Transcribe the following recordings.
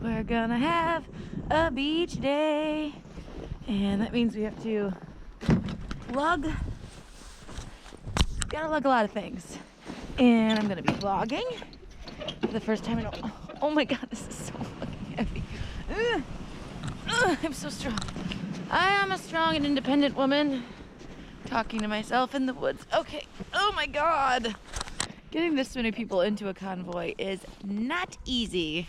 We're gonna have a beach day. And that means we have to lug. Gotta lug a lot of things. And I'm gonna be vlogging for the first time in a, oh my god, this is so fucking heavy. I'm so strong. I am a strong and independent woman. Talking to myself in the woods. Okay, oh my god. Getting this many people into a convoy is not easy.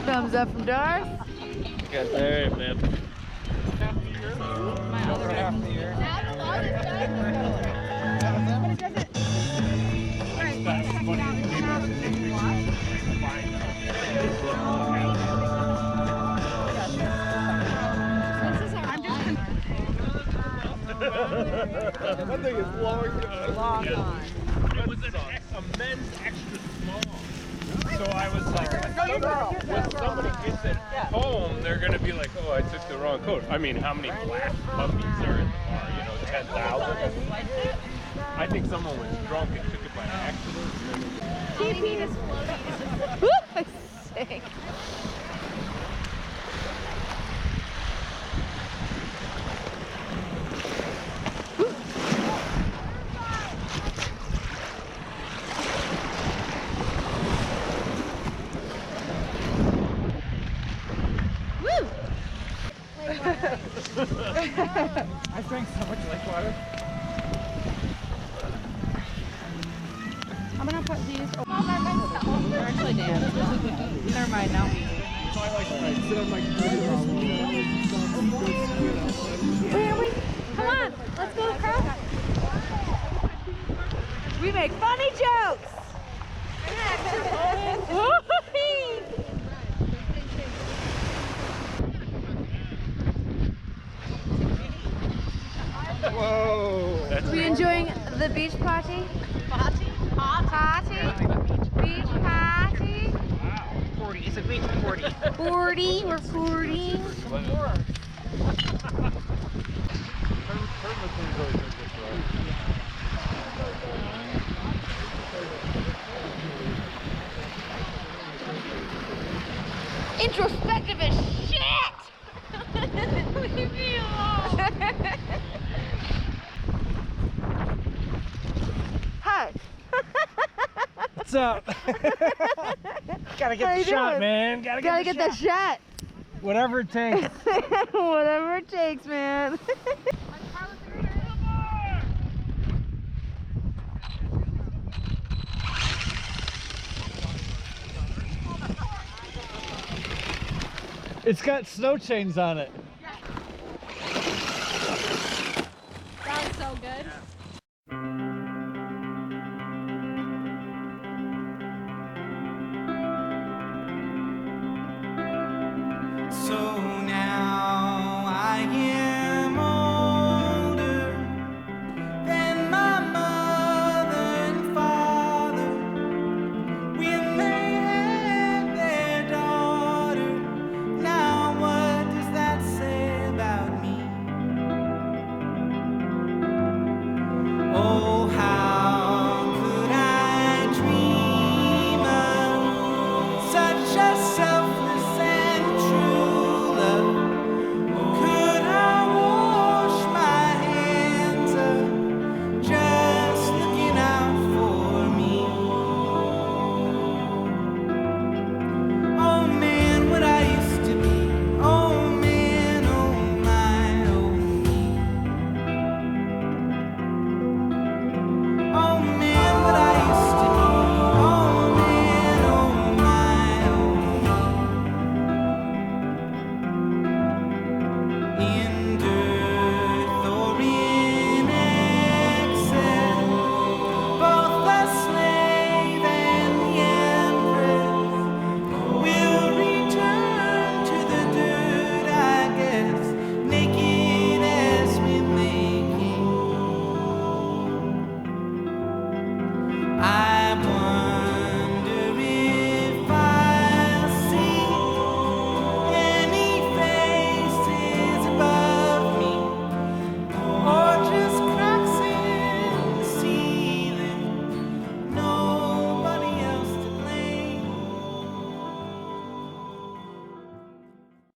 Thumbs up from Darth. Got there, man. Half the year? My other half the year. That thing is long gone. Long gone. It was a men's extra small. So I was like, when somebody gets it home, they're going to be like, oh, I took the wrong coat. I mean, how many black puppies are in the bar? You know, 10,000? I think someone was drunk and took it by accident. GP is floating. I sank. I drank so much lake water. I'm gonna put these. Oh, actually, Dan. Never mind now. Come on, let's go across. We make funny jokes. Whoa! Are we enjoying the beach party? Party? Beach party? Wow. 40. It's a beach 40. 40? We're 40. Introspective as shit! Leave me alone! Hi! What's up? Gotta get the shot, man. Gotta get that shot. Whatever it takes. Whatever it takes, man. It's got snow chains on it. That was so good.